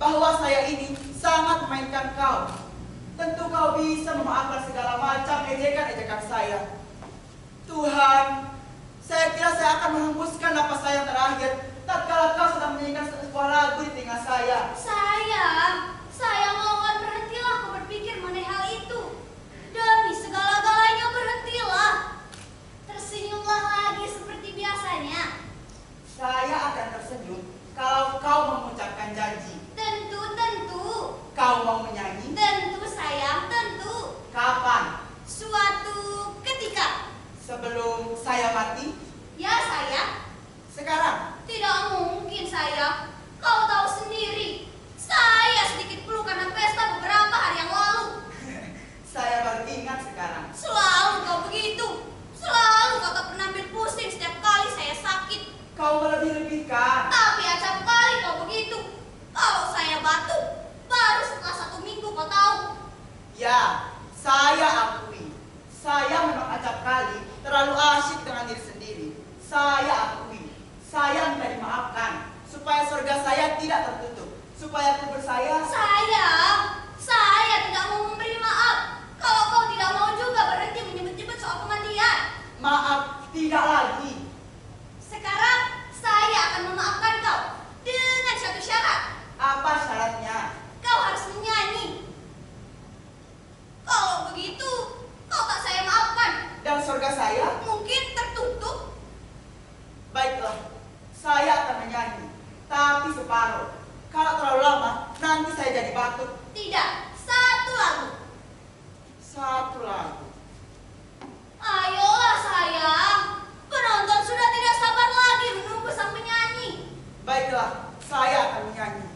bahwa saya ini sangat memainkan kau. Tentu kau bisa memaafkan segala macam ejekan-ejekan saya. Tuhan, saya kira saya akan menghembuskan napas saya yang terakhir tatkala kau sedang menyanyikan sebuah lagu di telinga saya. Saya mohon berhentilah kau berpikir mengenai hal itu. Demi segala-galanya berhentilah. Tersenyumlah lagi seperti biasanya. Saya akan tersenyum kalau kau mengucapkan janji. Tentu. Kau mau menyanyi? Tentu sayang, tentu. Kapan? Suatu ketika. Sebelum saya mati? Ya sayang. Sekarang? Tidak mungkin sayang. Kau tahu sendiri. Saya sedikit flu karena pesta beberapa hari yang lalu. Saya baru ingat sekarang. Selalu kau begitu. Selalu kau tak pernah ambil pusing setiap kali saya sakit. Kau melebih-lebihkan. Tapi acap kali kau begitu. Kalau saya batuk, baru setelah 1 minggu kau tahu. Ya, saya akui. Saya memang acap kali terlalu asyik dengan diri sendiri. Saya akui. Saya minta dimaafkan supaya surga saya tidak tertutup. Supaya kubur saya. Saya tidak mau memberi maaf. Kalau kau tidak mau juga berhenti menyebut-nyebut soal kematian. Maaf, tidak lagi. Sekarang saya akan memaafkan kau dengan satu syarat. Apa syaratnya? Kau harus menyanyi. Kalau begitu, kau tak saya maafkan. Dan surga saya? Mungkin tertutup. Baiklah, saya akan menyanyi. Tapi separuh. Kalau terlalu lama, nanti saya jadi batuk. Tidak, satu lagu. Satu lagu. Ayolah sayang. Penonton sudah tidak sabar lagi menunggu sang penyanyi. Baiklah, saya akan menyanyi.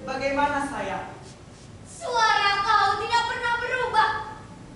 Bagaimana saya? Suara kau tidak pernah berubah.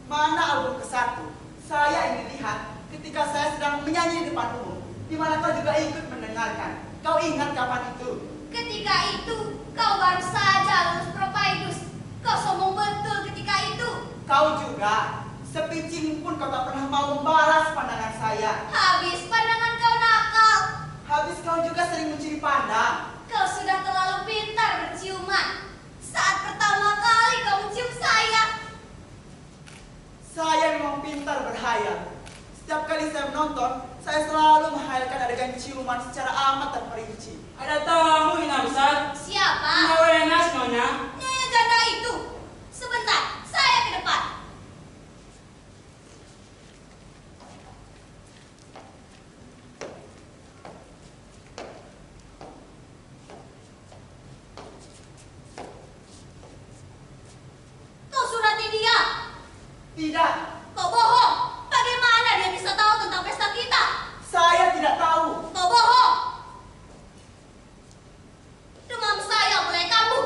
Mana album ke-1? Saya ingin lihat ketika saya sedang menyanyi di depan umum, di mana kau juga ikut mendengarkan. Kau ingat kapan itu? Ketika itu, kau baru saja lulus Propaidus. Kau sombong betul ketika itu. Kau juga. Sepicing pun kau tak pernah mau membalas pandangan saya. Habis pandangan kau nakal. Habis kau juga sering mencuri pandang. Kau sudah terlalu pintar berciuman. Saat pertama kali kau mencium saya. Saya memang pintar berhayal. Setiap kali saya menonton, saya selalu menghayalkan adegan ciuman secara amat terperinci. Ada tamu Ina Ustaz. Siapa? Ina Wenas Nyonya. Nyonya janda itu. Sebentar, saya ke depan. Kau surati dia. Tidak, Kau bohong. Bagaimana dia bisa tahu tentang pesta kita? saya tidak tahu. Kau bohong. Demam saya mulai kambuh.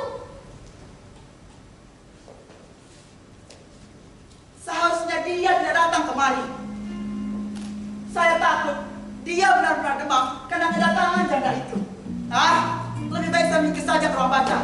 Seharusnya dia tidak datang kemari. Saya takut dia benar-benar demam karena kedatangan janda itu. Lebih baik saya minggir saja ke ruang baca.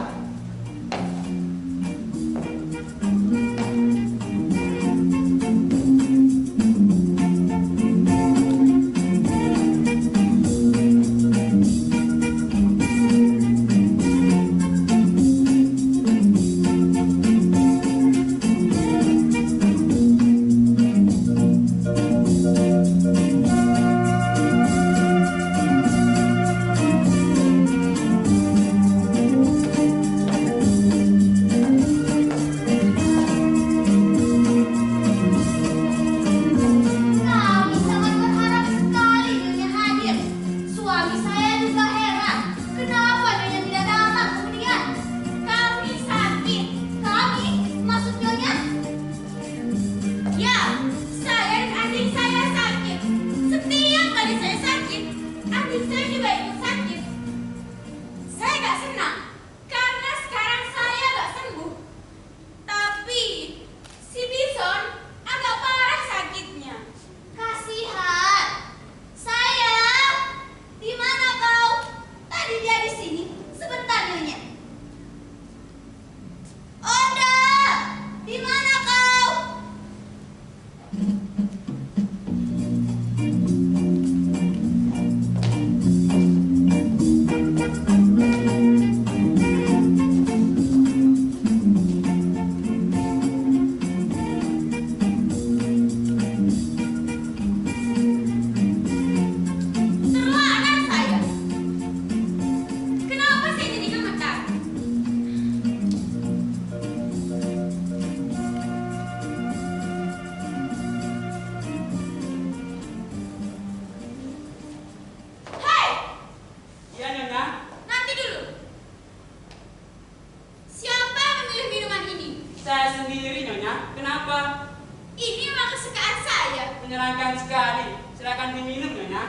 sekali. Silakan diminum, Nyonya.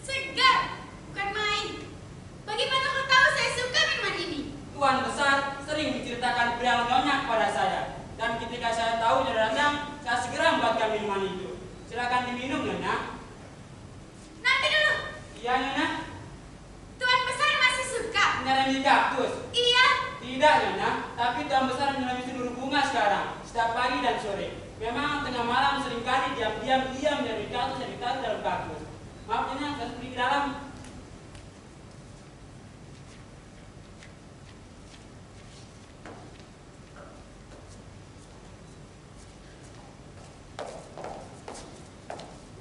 Segar, bukan main. Bagaimana kau tahu saya suka minuman ini? Tuan besar sering menceritakan perihal Nyonya kepada saya. Dan ketika saya tahu Nyonya datang, saya segera membuatkan minuman itu. Silakan diminum, Nyonya. Nanti dulu, Iya, Nyonya. Tuan besar masih suka? Menyelami kaktus. Iya. Tidak, Nyonya. Tapi Tuan besar menyelami seluruh bunga sekarang. Setiap pagi dan sore. Memang tengah malam seringkali diam-diam dia menyelami kaktus yang ditaruh dalam kaktus. Maaf, Nyonya, saya pergi ke dalam.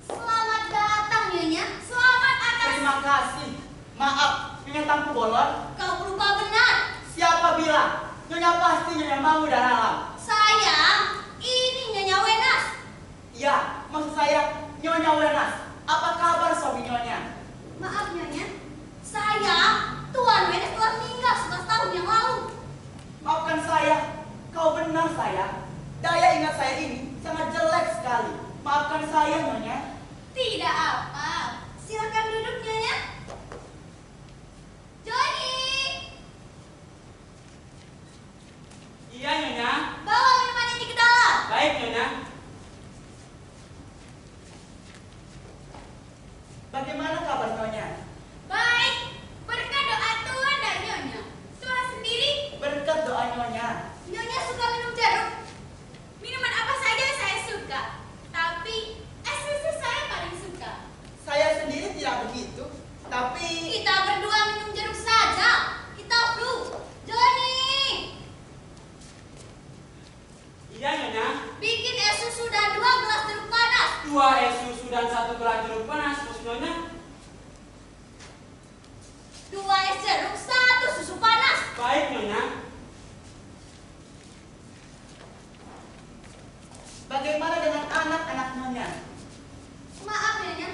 Selamat datang, Nyonya. Selamat atas... Terima kasih. Maaf, Nyonya Tampu Bolon. Kau lupa benar. Siapa bilang? Nyonya pasti Nyonya mau dan alam. Sayang, ini Nyonya Wenas. Iya, maksud saya Nyonya Wenas. Apa kabar suami Nyonya? Maaf, Nyonya. Sayang, Tuan Wenas telah meninggal 11 tahun yang lalu. Maafkan saya. Kau benar saya. Daya ingat saya ini sangat jelek sekali. Maafkan saya Nyonya. Tidak apa. Silakan duduk, Nyonya. Johnny, Iya, Nyonya. bawa minuman ini ke dalam. Baik, Nyonya. Bagaimana kabar Nyonya? Baik, berkat doa Tuan dan Nyonya. Tuan sendiri, Berkat doa Nyonya. Nyonya suka minum jeruk. Minuman apa saja saya suka. Tapi es susu saya paling suka. Saya sendiri tidak begitu. Tapi Kita berdua minum jeruk saja. Kita flu. Johnny, Iya, Nyonya. bikin es susu dan 2 gelas jeruk panas. 2 es susu dan 1 gelas jeruk panas, maksud Nyonya. 2 es jeruk, 1 susu panas. Baik, Nyonya. bagaimana dengan anak-anak Nyonya? Maaf, Nyonya.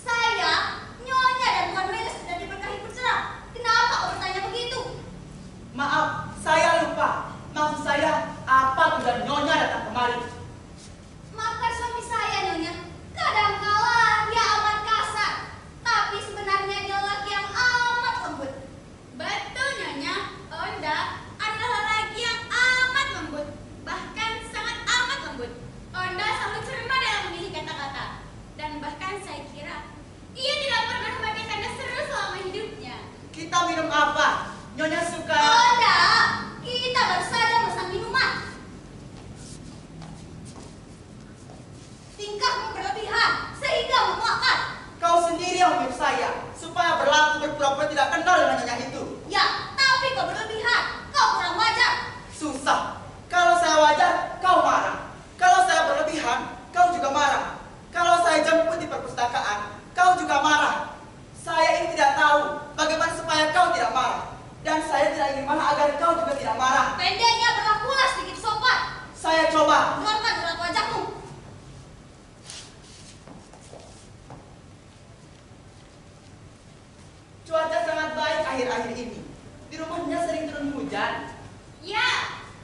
Saya, Nyonya dan Tuan Wenas sudah diberkahi bercerai. Kenapa kau bertanya begitu? Maaf, saya lupa. Maksud saya, apa tujuan Nyonya datang kemari? Maafkan suami saya, Nyonya. Kadangkala dia amat kasar, tapi sebenarnya dia lelaki yang amat lembut. Betul, Nyonya. Onda adalah lelaki yang amat lembut, bahkan sangat amat lembut. Onda selalu cermat dalam memilih kata-kata, dan bahkan saya kira ia tidak pernah memakai tanda seru selama hidupnya. Kita minum apa? Nyonya suka... Onda, kita baru saja memesan minuman. Tingkahmu berlebihan sehingga memuakkan. Kau sendiri yang menyuruh saya supaya berlaku berpura-pura tidak kenal dengan Nyonya itu. Ya, tapi kau berlebihan. Kau kurang wajar. Susah. Kalau saya wajar, kau marah. Kalau saya berlebihan, kau juga marah. Kalau saya jemput di perpustakaan, kau juga marah. Saya ini tidak tahu bagaimana supaya kau tidak marah. Dan saya tidak ingin marah agar kau juga tidak marah. Pendeknya berlakulah sedikit sopan. Saya coba. Keluarkan gerak wajahmu. Cuaca sangat baik akhir-akhir ini. Di rumahnya sering turun hujan. Ya,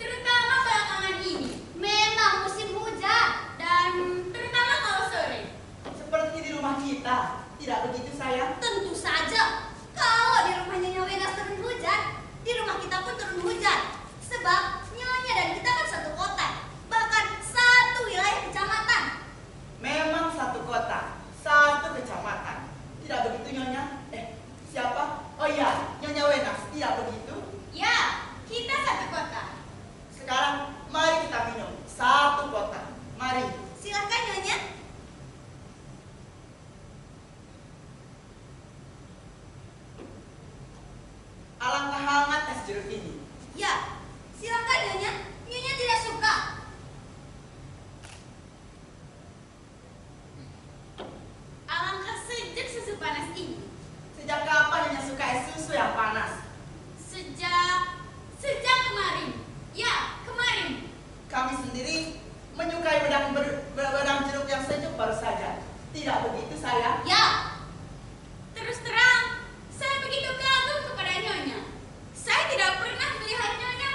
terutama belakangan ini. Memang musim hujan dan terutama kalau sore. Seperti di rumah kita. Tidak begitu sayang? Tentu saja. Kalau di rumah Nyonya Wenas turun hujan, di rumah kita pun turun hujan. Sebab Nyonya dan kita kan satu kota, bahkan satu wilayah kecamatan. Memang satu kota, satu kecamatan. Tidak begitu Nyonya? Siapa? Oh iya, Nyonya Wenas. Tidak begitu? Ya, kita satu kota. Sekarang mari kita minum. Satu kota. Mari. Silakan Nyonya. Alangkah hangat es jeruk ini. Ya, silakan Nyonya. Nyonya tidak suka. Alangkah sejuk susu panas ini. Sejak kapan Nyonya suka es susu yang panas? Sejak kemarin. Ya, kemarin. Kami sendiri menyukai bedang jeruk yang sejuk baru saja. Tidak begitu sayang? Ya. Terus terang, saya begitu kagum kepada Nyonya. Saya tidak pernah melihat Nyonya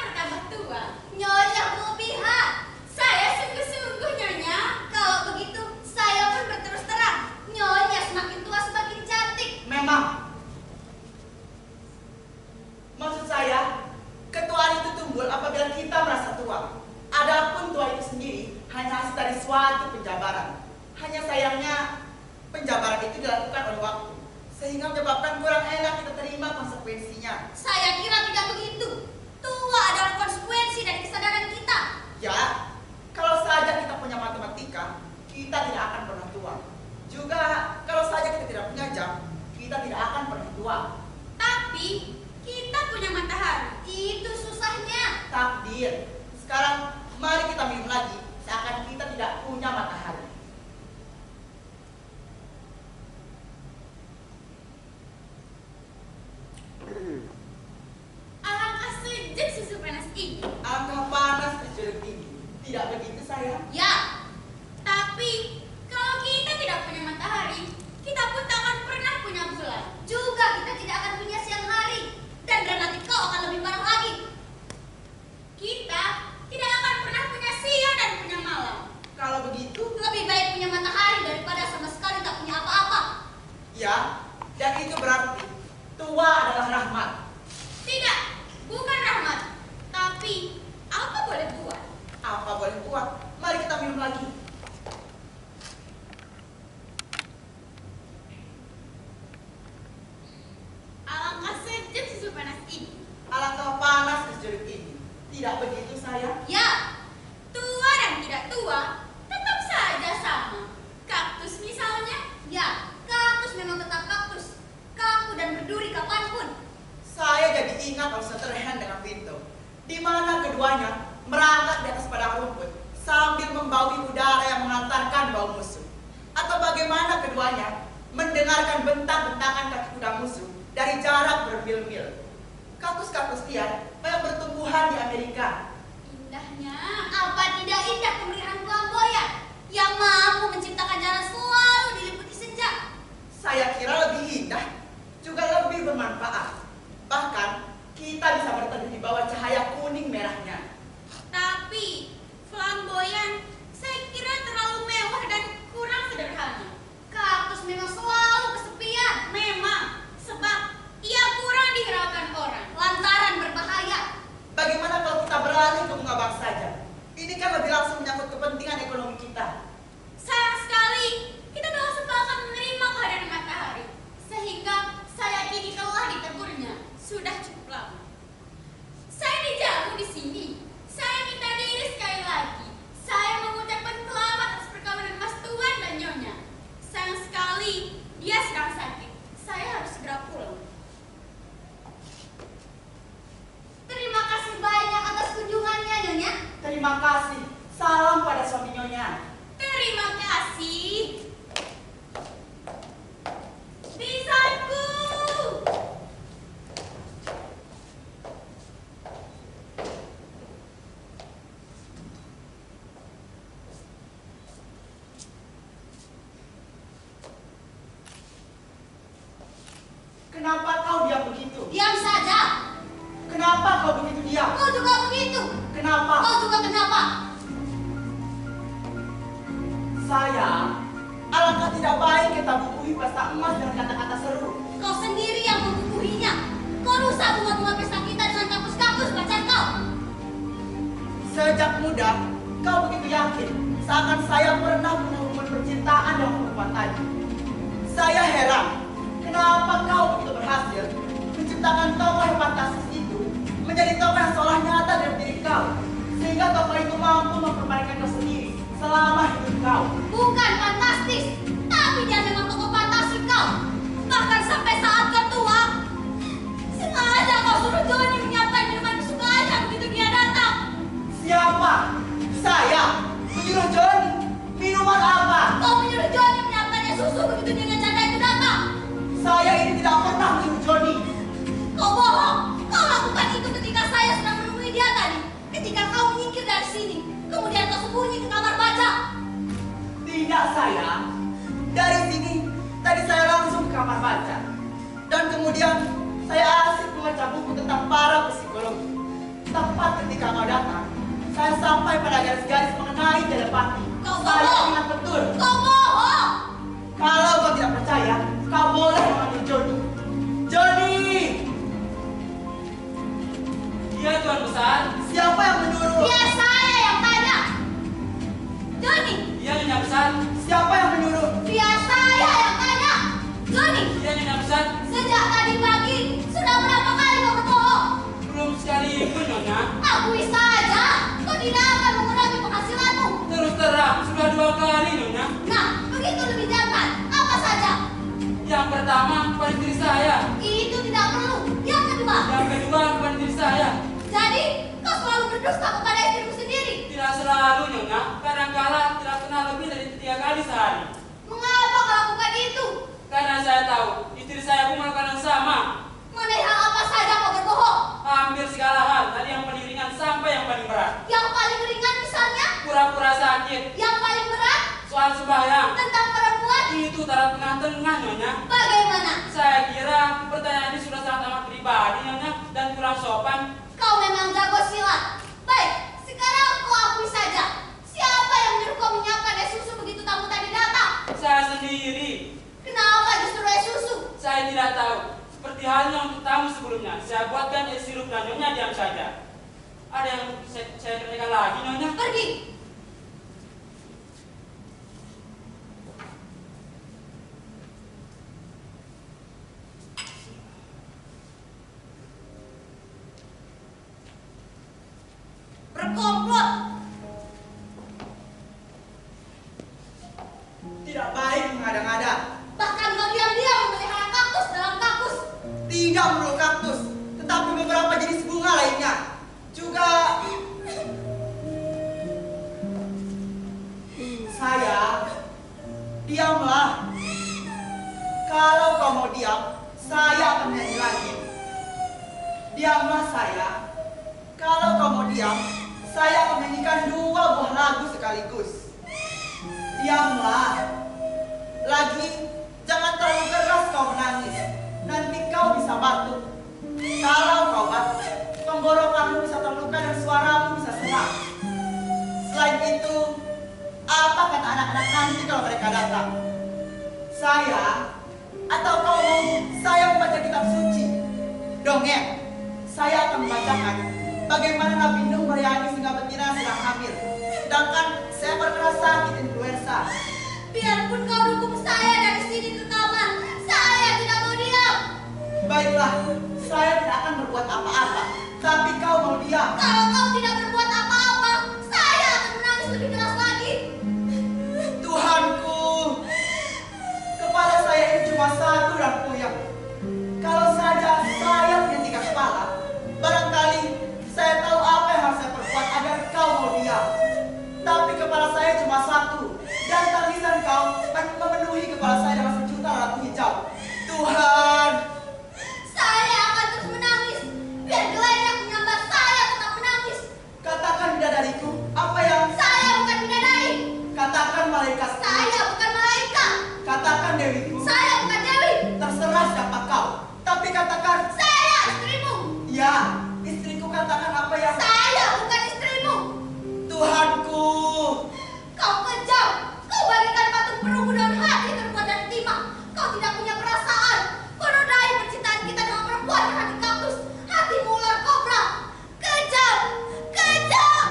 suatu penjabaran. Hanya sayangnya penjabaran itu dilakukan oleh waktu, sehingga menyebabkan kurang enak kita terima konsekuensinya. Saya kira tidak begitu. Tua adalah konsekuensi dari kesadaran kita. Ya, kalau saja kita punya matematika, kita tidak akan pernah tua. Juga kalau saja kita tidak punya jam, kita tidak akan pernah tua. Tapi kita punya matahari. Itu susahnya. Takdir. Sekarang mari kita minum lagi, seakan kita tidak punya matahari. Alangkah sejuk susu panas ini. Angka panas di jeruk ini. Tidak begitu sayang? Ya, tapi kalau kita tidak punya matahari, kita pun tak akan pernah punya bulan. Juga kita tidak akan punya siang hari. Dan nanti kau akan lebih parah lagi. Kita tidak akan pernah punya siang dan punya malam. Kalau begitu, Lebih baik punya matahari daripada sama sekali tak punya apa-apa. ya, dan itu berarti tua adalah rahmat. Tidak, bukan rahmat. Tapi apa boleh buat? Apa boleh buat? Mari kita minum lagi. Alangkah sejuk susu panas ini. Alangkah panas di jeruk ini. Tidak begitu sayang? Ya, tua dan tidak tua tetap saja sama. Kaktus misalnya, ya, kaktus memang tetap kaktus. Kaku dan berduri kapanpun. Saya jadi ingat Alsaterhen dengan Pinto, di mana keduanya merangkak di atas padang rumput sambil membaui udara yang mengantarkan bau musuh. Atau bagaimana keduanya mendengarkan bentak-bentakan kaki kuda musuh dari jarak bermil-mil. Kaktus-kaktus liar yang bertumbuhan di Amerika. Indahnya, apa tidak indah kemeriahan flamboyan yang mampu menciptakan jalan selalu diliputi senja. Saya kira lebih indah, juga lebih bermanfaat. Bahkan kita bisa berteduh di bawah cahaya kuning merahnya. Tapi flamboyan saya kira terlalu mewah dan kurang sederhana. Kaktus memang selalu kesepian, memang, sebab ia kurang dihiraukan orang, lantaran berbahaya. Bagaimana kalau kita beralih ke bunga bang saja? Ini kan lebih langsung menyangkut kepentingan ekonomi kita. Sayang sekali, kita telah sepakat menerima kehadiran matahari, sehingga saya kini telah ditegurnya. Sudah cukup lama. Saya dijamu di sini. Saya minta diri sekali lagi. Saya mengucapkan selamat atas perkawinan Mas Tuan dan Nyonya. Sayang sekali, dia sedang sakit. Saya harus segera pulang. Terima kasih banyak atas kunjungannya, Nyonya. Terima kasih. Salam pada suami Nyonya. Terima kasih. Lisanku. Kenapa kau diam begitu? Diam saja. Kenapa kau begitu diam? Kau juga begitu. Kenapa? Kau juga kenapa? Sayang, alangkah tidak baik kita bubuhi pesta emas dengan kata-kata seru. Kau sendiri yang membubuhinya. Kau rusak bunga-bunga pesta kita dengan kampus-kampus pacar kau. Sejak muda, kau begitu yakin seakan saya pernah punya hubungan percintaan dengan perempuan tadi. Saya heran, kenapa kau begitu berhasil menciptakan tokoh yang fantastis itu menjadi tokoh yang seolah nyata dalam diri kau, sehingga tokoh itu mampu mempermainkan kau sendiri selama hidup kau. Bukan fantastis, tapi dia memang tokoh fantasi kau. Bahkan sampai saat kau tua, sengaja kau suruh Johnny menyiapkan minuman kesukaannya begitu dia datang. Siapa? Saya? Menyuruh Johnny? Minuman apa? Kau menyuruh Johnny menyiapkannya susu begitu dia ngecanda itu datang. Saya ini tidak pernah menyuruh Johnny. Kau bohong. Kau lakukan itu ketika saya sedang menemui dia tadi. Ketika kau menyingkir dari sini, kemudian kau sembunyi ke kamar baca. Tidak sayang. Dari sini, tadi saya langsung ke kamar baca. Dan kemudian saya asik membaca buku tentang para psikologi. Tepat ketika kau datang, saya sampai pada garis-garis mengenai telepati. Kau Saya bohong. ingat betul. Kau bohong. Kalau kau tidak percaya, kau boleh memanggil Johnny. Johnny! Iya Tuan Besar. Siapa yang menyuruh? Biar saya yang tanya. Johnny, Iya Nyonya, kadangkala tidak pernah lebih dari 3 kali sehari. Mengapa kau lakukan itu? Karena saya tahu istri saya pun melakukan yang sama. Mengenai hal apa saja kau berbohong? Hampir segala hal, dari yang paling ringan sampai yang paling berat. Yang paling ringan misalnya? Pura-pura sakit, Yang paling berat? soal sembahyang, Tentang perempuan? itu taraf tengah-tengah Nyonya. Bagaimana? Saya kira pertanyaan ini sudah sangat amat pribadi Nyonya dan kurang sopan. Kau memang jago silat. Baik, sekarang kau akui saja. Siapa yang menyuruh kau menyiapkan es susu begitu tamu tadi datang? Saya sendiri. Kenapa justru es susu? Saya tidak tahu. Seperti halnya untuk tamu sebelumnya, saya buatkan es sirup dan Nyonya diam saja. Ada yang saya kerjakan lagi Nyonya? Pergi. Berkomplot. Tidak baik mengada-ngada. Bahkan kau diam-diam memelihara kaktus dalam kaktus. Tidak melulu kaktus, tetapi beberapa jenis bunga lainnya. Juga saya, diamlah. Kalau kau mau diam, saya akan nyanyi lagi. Diamlah saya. Kalau kau mau diam, saya akan menyanyikan 2 buah lagu sekaligus. Diamlah. Lagi, jangan terlalu keras kau menangis. Nanti kau bisa batuk. Kalau kau batuk, tenggorokanmu bisa terluka dan suaramu bisa serak. Selain itu, apa kata anak-anak nanti kalau mereka datang? Saya, atau kau mau saya membaca kitab suci? Dongeng, saya akan membacakan bagaimana Nabi Nuh melayani singa betina yang sedang hamil. Sedangkan saya pernah sakit influenza. Biarpun kau dukung saya dari sini ke kamar, saya tidak mau diam. Baiklah, saya tidak akan berbuat apa-apa. Tapi kau mau diam. Kalau kau tidak berbuat apa-apa, saya akan menangis lebih keras lagi. Tuhanku, kepala saya ini cuma satu dan puyeng. Kalau saja saya punya 3 kepala, barangkali saya tahu apa yang harus saya perbuat agar kau mau diam. Tapi kepala saya cuma satu, dan tangisan kau memenuhi kepala saya dengan sejuta lampu hijau. Tuhan, Saya akan terus menangis. Biar gelenek menyambar saya tetap menangis. katakan bidadariku, apa yang Saya bukan bidadari. katakan malaikat, Saya bukan malaikat. katakan dewiku, Saya bukan dewi. terserah siapa kau. Tapi katakan, Saya istrimu. ya, istriku, katakan apa yang Saya bukan istrimu. Tuhanku. Kau kejam. Kau bagikan patung perunggu dengan hati terbuat dari timah. Kau tidak punya perasaan. Kau nodai percintaan kita dengan perempuan berhati kaktus. Hatimu ular kobra. Kejam. Kejam.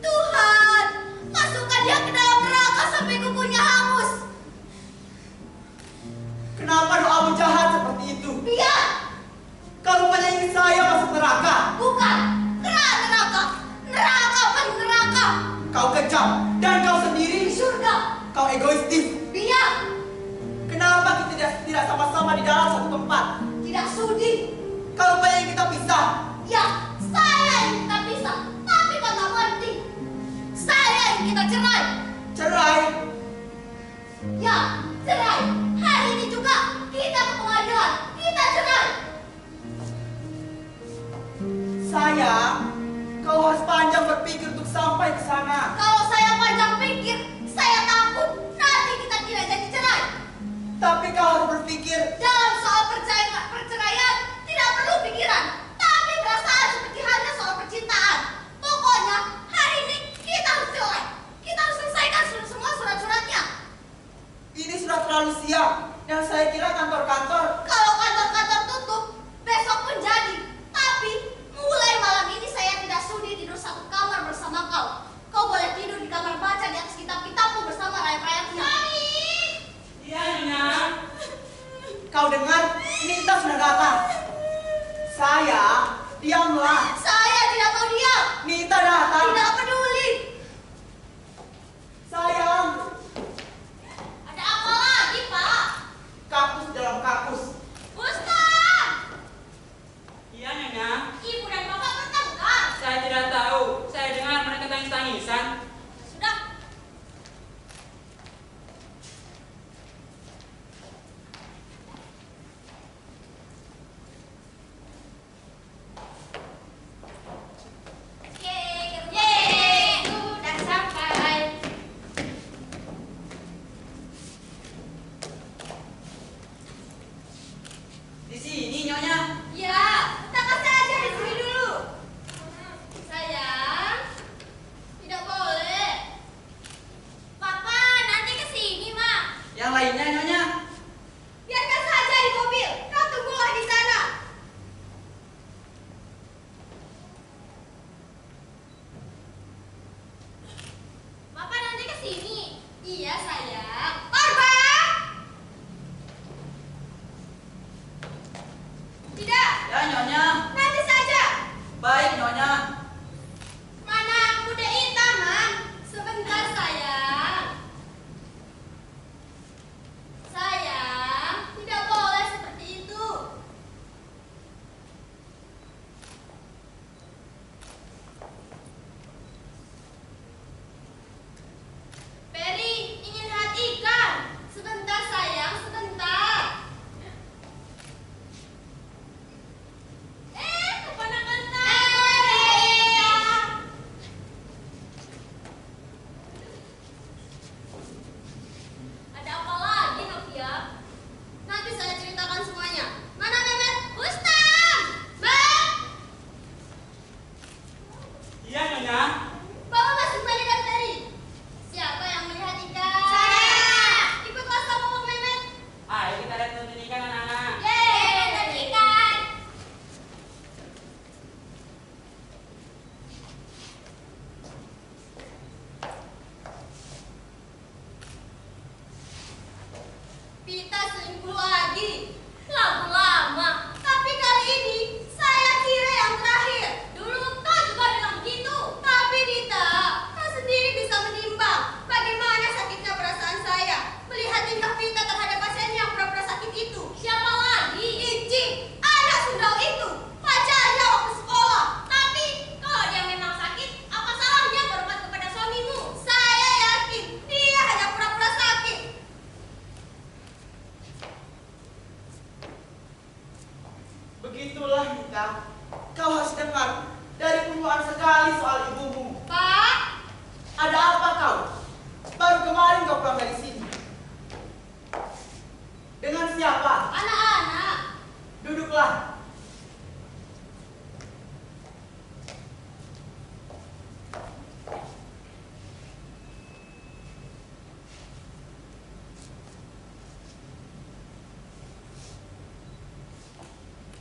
Tuhan, masukkan dia ke dalam neraka sampai kukunya hangus. Kenapa doamu jahat seperti itu? Biar. Kalau menyayangi saya masuk neraka. Bukan. Neraka. Neraka paling neraka. Kau kejam dan kau sendiri. Di surga. Kau egoistis. Biar. Kenapa kita tidak sama-sama di dalam satu tempat? Tidak sudi. Kalau menyayangi kita pisah. Ya, saya yang kita pisah, tapi kau tak mengerti. Saya yang kita cerai. Cerai. Ya, cerai. Hari ini juga kita ke pengadilan. Kita cerai. Sayang, kau harus panjang berpikir untuk sampai ke sana. Kalau saya panjang pikir, saya takut nanti kita tidak jadi cerai. Tapi kau harus berpikir. Dalam soal perceraian tidak perlu pikiran, tapi perasaan seperti halnya soal percintaan. Pokoknya hari ini kita harus cerai. Kita harus selesaikan semua surat-suratnya. Ini sudah terlalu siang. Dan saya kira kantor-kantor. Kalau kantor-kantor tutup, besok pun jadi. Tapi mulai malam ini saya tidak sudi tidur satu kamar bersama kau. Kau boleh tidur di kamar baca di atas kitab-kitabmu bersama rakyat-rakyatnya. Iya Nyonya. Kau dengar? Nita sudah datang. Saya, diamlah. Saya tidak mau diam. Nita datang. Tidak peduli. Sayang, Ada apa lagi, Pak? kaktus dalam kaktus. Ustaz! Iya Nyonya. Ibu dan bapak bertengkar. Saya tidak tahu sayang. Korban! Tidak. Ya, Nyonya. Nanti saja. Baik, Nyonya. Mana kuda hitam, Man? Sebentar, sayang. Sayang, tidak boleh seperti itu. Peri, ingin lihat ikan. Sebentar, sayang, sebentar. Keponakan saya. Ada apa lagi, Novia? Nanti saya ceritakan semuanya. Mana Mehmet? Rustam! Bang! Iya, Nyonya. Bawa masuk Meli dan Peri. Siapa yang melihat ikan? Saya! Ikutlah sama Bang Mehmet. Ayo kita lihat nonton ikan, anak-anak. Yeay, nonton ikan. Pita selingkuh lagi. Lagu lama. Tapi kali ini saya kira yang terakhir. Dulu kau juga bilang begitu. Tapi Dita, kau sendiri bisa menimbang bagaimana sakitnya perasaan saya melihat tingkah Pita terhadap pasien yang pura-pura sakit itu. Siapa lagi? Ici, anak sundal itu. Pacarnya waktu sekolah. Tapi kalau dia memang sakit, apa salahnya berobat kepada suamimu? Saya yakin dia hanya pura-pura sakit. Begitulah, Mita. Kau harus dengar dari puluhan sekali soal ibumu. Pak, Ada apa kau? Baru kemarin kau pulang dari sini. Dengan siapa? anak-anak. Duduklah.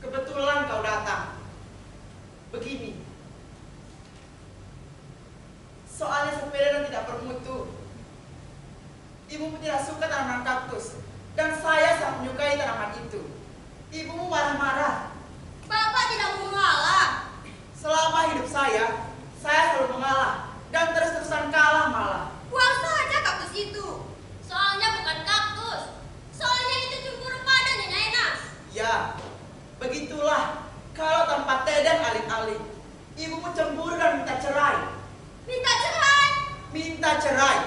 Kebetulan kau datang. Begini. Soalnya sepeda dan tidak bermutu. Ibumu tidak suka tanaman kaktus. Dan saya sangat menyukai tanaman itu. Ibumu marah-marah. Bapak tidak mau mengalah. Selama hidup saya selalu mengalah. Dan terus-terusan kalah malah. Buang saja kaktus itu. Soalnya bukan kaktus. Soalnya itu cemburu pada Nyonya Enas. Ya, begitulah. Kalau tanpa teh dan alih-alih. Ibumu cemburu dan minta cerai. Minta cerai. Minta cerai.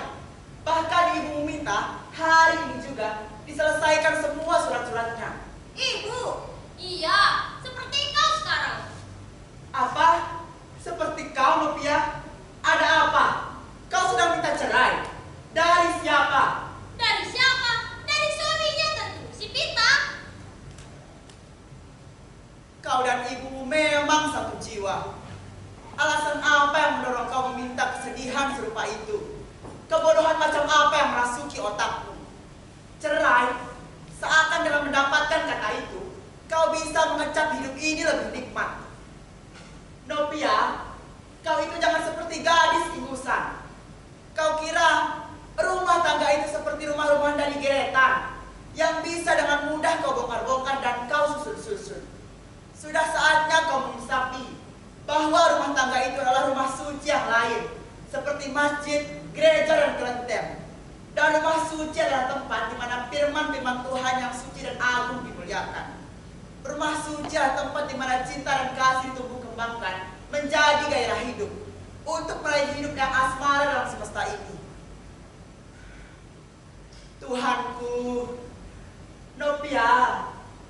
Bahkan ibumu minta hari ini juga diselesaikan semua surat-suratnya. Ibu. Iya, seperti kau sekarang. Apa? Seperti kau, Novia? Ada apa? Kau sedang minta cerai? Dari siapa? Dari siapa? Dari suaminya tentu, si Pita. Kau dan ibumu memang satu jiwa. Alasan apa yang mendorong kau meminta kesedihan serupa itu? Kebodohan macam apa yang merasuki otakmu? Cerai, seakan dengan mendapatkan kata itu, kau bisa mengecap hidup ini lebih nikmat. Novia, kau itu jangan seperti gadis ingusan. Kau kira rumah tangga itu seperti rumah-rumahan dari geretan yang bisa dengan mudah kau bongkar-bongkar dan kau susun-susun. Sudah saatnya kau menginsafi bahwa rumah tangga itu adalah rumah suci yang lain, seperti masjid, gereja, dan kelenteng. Dan rumah suci adalah tempat di mana firman-firman Tuhan yang suci dan agung dimuliakan. Rumah suci adalah tempat di mana cinta dan kasih tumbuh kembangkan menjadi gairah hidup untuk meraih hidup yang asmara dalam semesta ini. Tuhanku, Novia,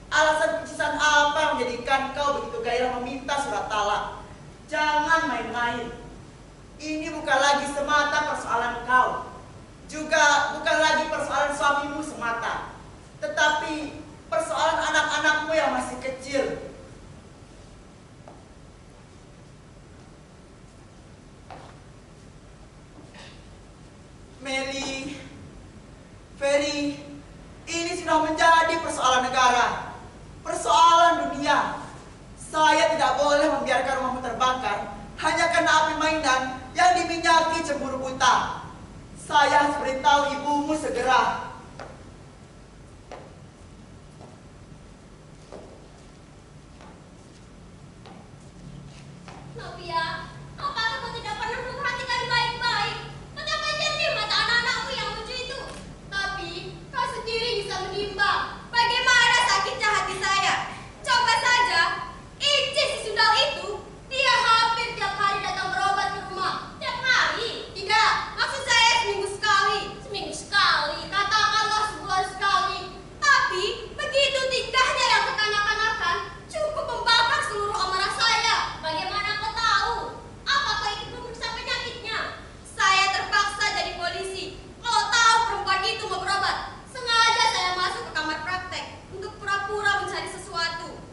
alasan keputusan apa yang menjadikan kau begitu gairah meminta surat talak? Jangan main-main. Ini bukan lagi semata persoalan kau. Juga bukan lagi persoalan suamimu semata. Tetapi persoalan anak-anakmu yang masih kecil. Meli, Ferry, ini sudah menjadi persoalan negara, persoalan dunia. Saya tidak boleh membiarkan rumahmu terbakar hanya karena api mainan yang diminyaki cemburu buta. Saya harus beritahu ibumu segera. Novia, apakah kau tidak pernah memperhatikan baik-baik betapa jernih mata anak-anakmu yang lucu itu? Tapi kau sendiri bisa menimbang bagaimana sakitnya hati saya. Coba saja, Incis si Sundal itu, dia hampir tiap hari datang berobat ke rumah. Tiap hari? Tidak, maksud saya seminggu sekali. Seminggu sekali, katakanlah sebulan sekali. Tapi begitu tingkahnya yang kekanak-kanakan, cukup membakar seluruh amarah saya. Bagaimana kau tahu? Apa kau ikut memeriksa penyakitnya? Saya terpaksa jadi polisi. Kalau tahu perempuan itu mau berobat, sengaja saya masuk ke kamar praktek untuk pura-pura mencari sesuatu.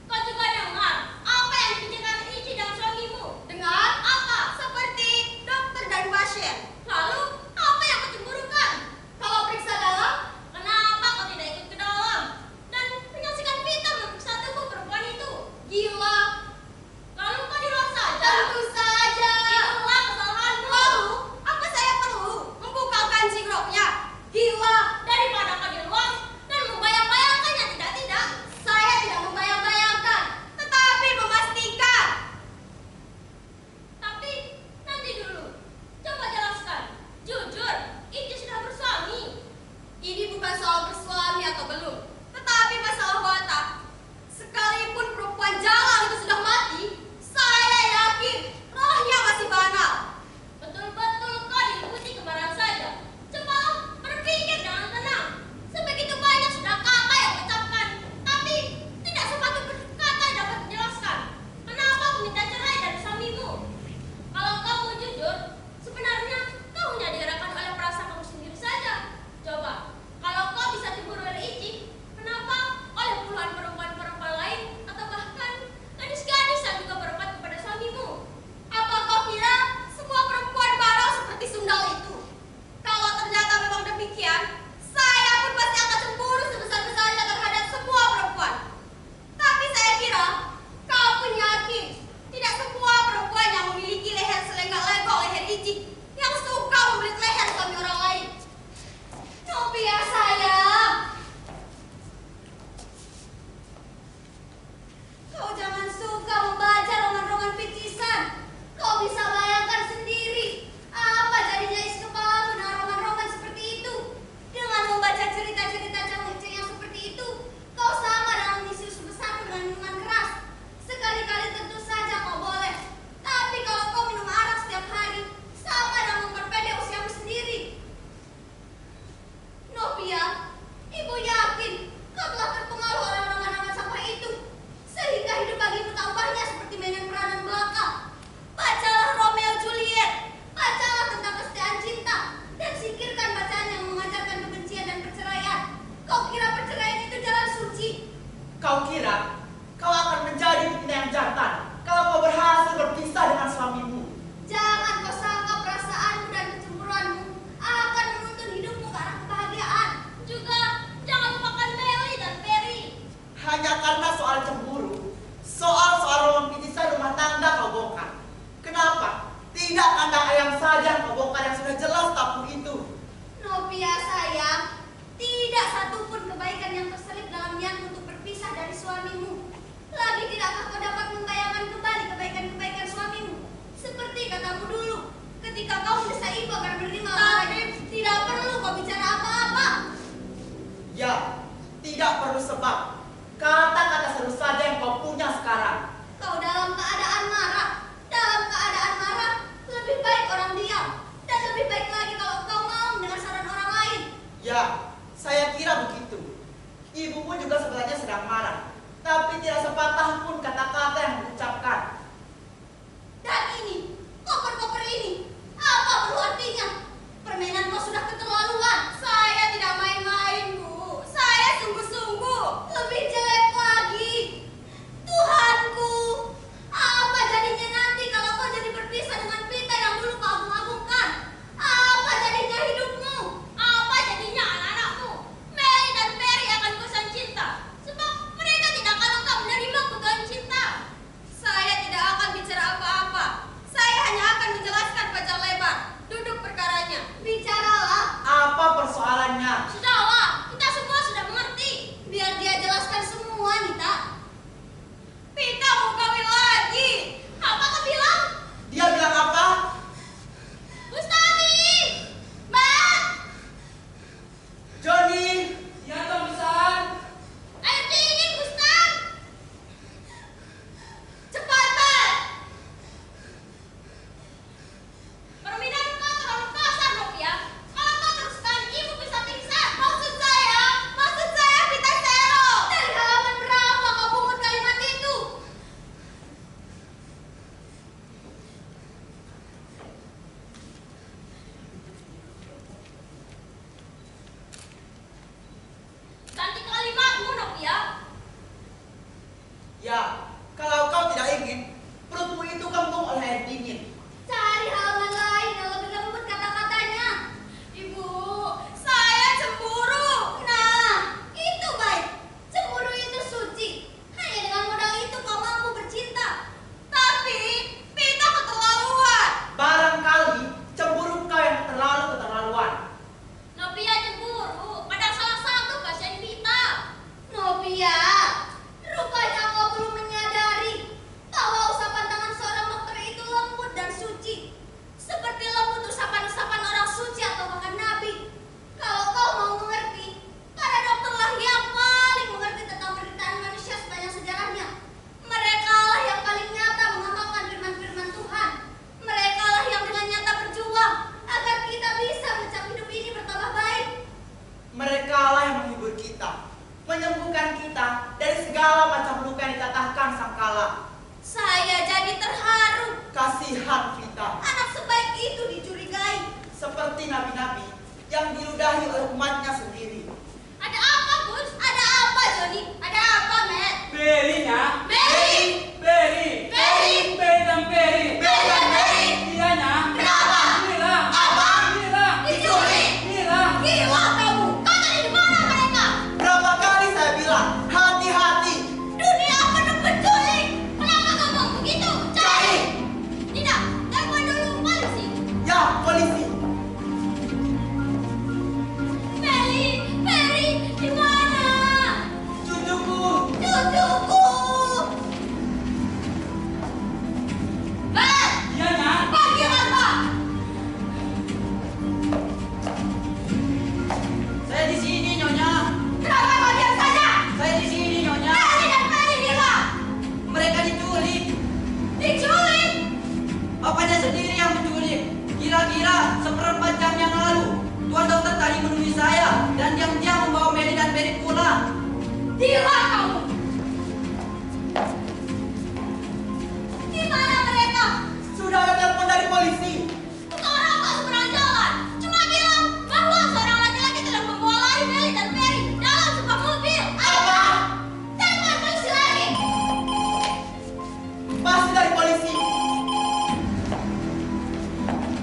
Kau juga dengar apa yang dibicarakan Ici dan suamimu? Dengar apa? Seperti dokter dan pasien. Lalu apa yang kau cemburukan? Kalau periksa dalam, kenapa kau tidak ikut ke dalam dan menyaksikan Vita memeriksa tubuh perempuan itu? Gila. Lalu kau di luar saja? Tentu saja. Itulah kesalahanmu. Lalu apa saya perlu membuka kancing roknya? Gila. Daripada kau di luar dan membayang-bayangkannya, tidak. Saya tidak membayang-bayangkan, tetapi memastikan. Tapi nanti dulu, coba jelaskan. Jujur, Ici sudah bersuami. Ini bukan soal bersuami atau belum, tetapi masalah watak. Sekalipun perempuan jalan itu sudah mati, saya yakin rohnya masih banal. Betul-betul kau diliputi kemarahan saja. Coba berpikir dengan tenang. Sebegitu banyak sudah kata yang diucapkan, tapi tidak sepatut berkata yang dapat menjelaskan kenapa aku minta cerai dari suamimu. Kalau kau mau jujur, sebenarnya kau hanya digerakkan oleh perasaan kamu sendiri saja. Coba, kalau kau bisa cemburu oleh Ici, kenapa oleh puluhan perempuan-perempuan lain atau bahkan gadis-gadis yang juga berobat kepada suamimu? Apa kau kira semua perempuan barang seperti Sundal itu? Kalau ternyata memang demikian, saya pun pasti akan cemburu sebesar-besarnya terhadap semua perempuan. Tapi saya kira kau pun yakin tidak semua perempuan yang memiliki leher selenggak-lenggok leher Ici yang suka membelit leher suami orang lain. Novia sayang, kau jangan suka membaca roman-roman picisan. Kau bisa bayangkan sendiri apa jadinya isi kepalamu dengan roman-roman seperti itu. Dengan membaca cerita-cerita cewek-cewek yang seperti itu, kau sama dalam mengisi usus besarmu dengan minuman keras. Sekali-kali tentu saja kau boleh. Tapi kalau kau minum arak setiap hari, sama dengan memperpendek usiamu sendiri. Novia, ibu yakin kau telah terpengaruh oleh roman-roman sampah itu, sehingga hidup bagimu tak ubahnya seperti mainan peranan belaka. Bacalah Romeo Juliet, bacalah tentang kesetiaan cinta, dan singkirkan bacaan yang mengajarkan kebencian dan perceraian. Kau kira perceraian itu jalan suci? Kau kira kau akan menjadi betina yang jantan kalau kau berhasil berpisah dengan suamimu? Jangan kau sangka perasaanmu dan kecemburuanmu akan menuntun hidupmu ke arah kebahagiaan. Juga jangan lupakan Meli dan Perry. Hanya karena soal cemburu, soal roman picisan rumah tangga kau bongkar. Kenapa? Tidak kandang ayam saja kau bongkar yang sudah jelas tabu itu. Novia sayang, tidak satupun kebaikan yang terselip dalam niat untuk berpisah dari suamimu. Lagi tidakkah kau dapat membayangkan kembali kebaikan-kebaikan suamimu? Seperti katamu dulu, ketika kau mendesak ibu agar menerima lamarannya, tidak perlu kau bicara apa-apa. Ya, tidak perlu sebab. Kata-kata seru saja yang kau punya sekarang. Kau dalam keadaan marah. Dalam keadaan marah, lebih baik orang diam. Dan lebih baik lagi kalau kau mau mendengar saran orang lain. Ya, saya kira begitu. Ibumu juga sebenarnya sedang marah, tapi tidak sepatah pun kata-kata yang diucapkan. Dan ini, koper-koper ini, apa perlu artinya? Permainan kau sudah keterlaluan. Saya tidak main-main, Bu. Saya sungguh-sungguh. Lebih jelek lagi. Tuhanku, apa jadinya nanti kalau kau jadi berpisah dengan Vita yang dulu kau agung-agungkan? Apa jadinya hidupmu? Apa jadinya anak-anakmu? Meli dan Perry akan bosan cinta, sebab mereka tidak akan lengkap menerima kebetulan nabi-nabi yang diludahi oleh umatnya sendiri. Ada apa, Gus? Ada apa, Joni? Ada apa, Matt? Berinya. Beri! Beri. Beri! Beri dan beri. Beri dan Beri! Dianya. Kenapa? Gila. Apa? Gila. Diculik! Gila. Gila kamu! Kau tadi di mana mereka? Berapa kali saya bilang, hati-hati. Dunia penuh penculik! Kenapa kau ngomong begitu? Cari! Tidak, telepon dulu polisi. Ya, polisi. Meli, Mary, di mana? Cucuku. Cucuku! Matt, Dianya. panggil apa? Saya di sini, Nyonya. Kenapa kau diam saja? Saya di sini, Nyonya. Meli dan Mary bilang Mereka diculik. diculik. Bapaknya sendiri yang menculik. Kira-kira seperempat jam yang lalu, Tuan dokter tadi menemui saya dan diam-diam membawa Mary dan Mary pulang. Gila kamu! Di mana mereka? Sudah ada telepon dari polisi. Tukang rokok seberang jalan cuma bilang bahwa seorang laki-laki telah membawa lari Meli dan Mary dalam sebuah mobil. Apa? Telepon polisi lagi. Pasti dari polisi.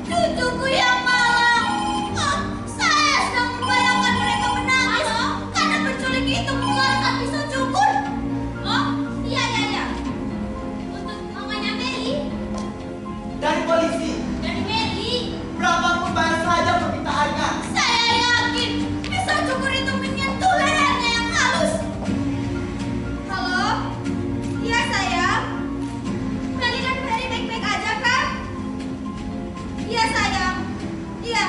Cucuku yang malang. Oh, saya sedang membayangkan mereka menangis karena penculik itu mengeluarkan pisau cukur. Oh, iya. Untuk mamanya Meli Dari polisi. dan Meli. Berapapun bayar saja permintaannya. Saya yakin pisau cukur itu menyentuh lehernya yang halus. Halo? Iya sayang. Meli dan Mary baik-baik aja kan? Iya sayang. Iya.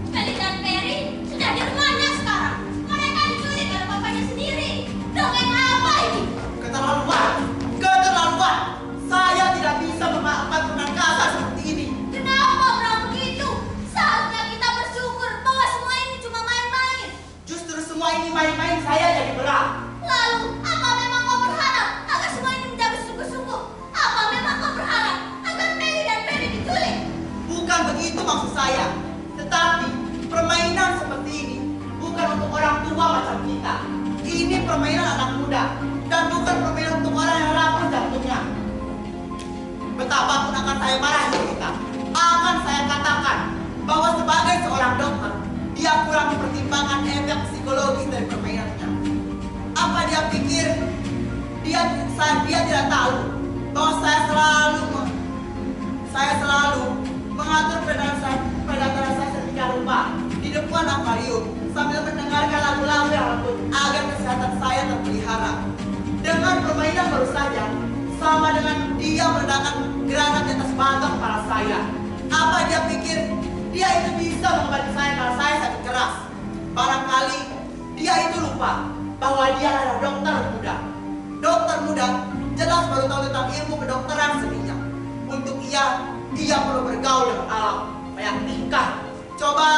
Meli dan Mary sudah di rumahnya sekarang. Mereka diculik oleh bapaknya sendiri. Dongeng apa ini? Keterlaluan. Keterlaluan. Saya tidak bisa memaafkan perkataan kasar seperti ini. Kenapa bilang begitu? Seharusnya kita bersyukur bahwa semua ini cuma main-main. Justru semua ini main-main saya jadi berat. Lalu, apa memang kau berharap agar semua ini menjadi sungguh-sungguh? Apa memang kau berharap agar Meli dan Mary diculik? Bukan begitu maksud saya. Tetapi permainan seperti ini bukan untuk orang tua macam kita. Ini permainan anak muda dan bukan permainan untuk orang yang rapuh jantungnya. Betapapun akan saya marahi kita, akan saya katakan bahwa sebagai seorang dokter, dia kurang mempertimbangkan efek psikologis dari permainannya. Apa dia pikir dia tidak tahu bahwa saya selalu mengatur predator saya sedemikian rupa di depan akuarium sambil mendengarkan lagu-lagu yang lembut agar kesehatan saya terpelihara. Dengan permainan baru saja, sama dengan dia meledakan granat di atas batang kepala saya. Apa dia pikir dia itu bisa mengobati saya kalau saya sakit keras? Barangkali dia itu lupa bahwa dia adalah dokter muda. Dokter muda jelas baru tahu tentang ilmu kedokteran seninya. Untuk ia perlu bergaul dengan alam, banyak tingkah. Coba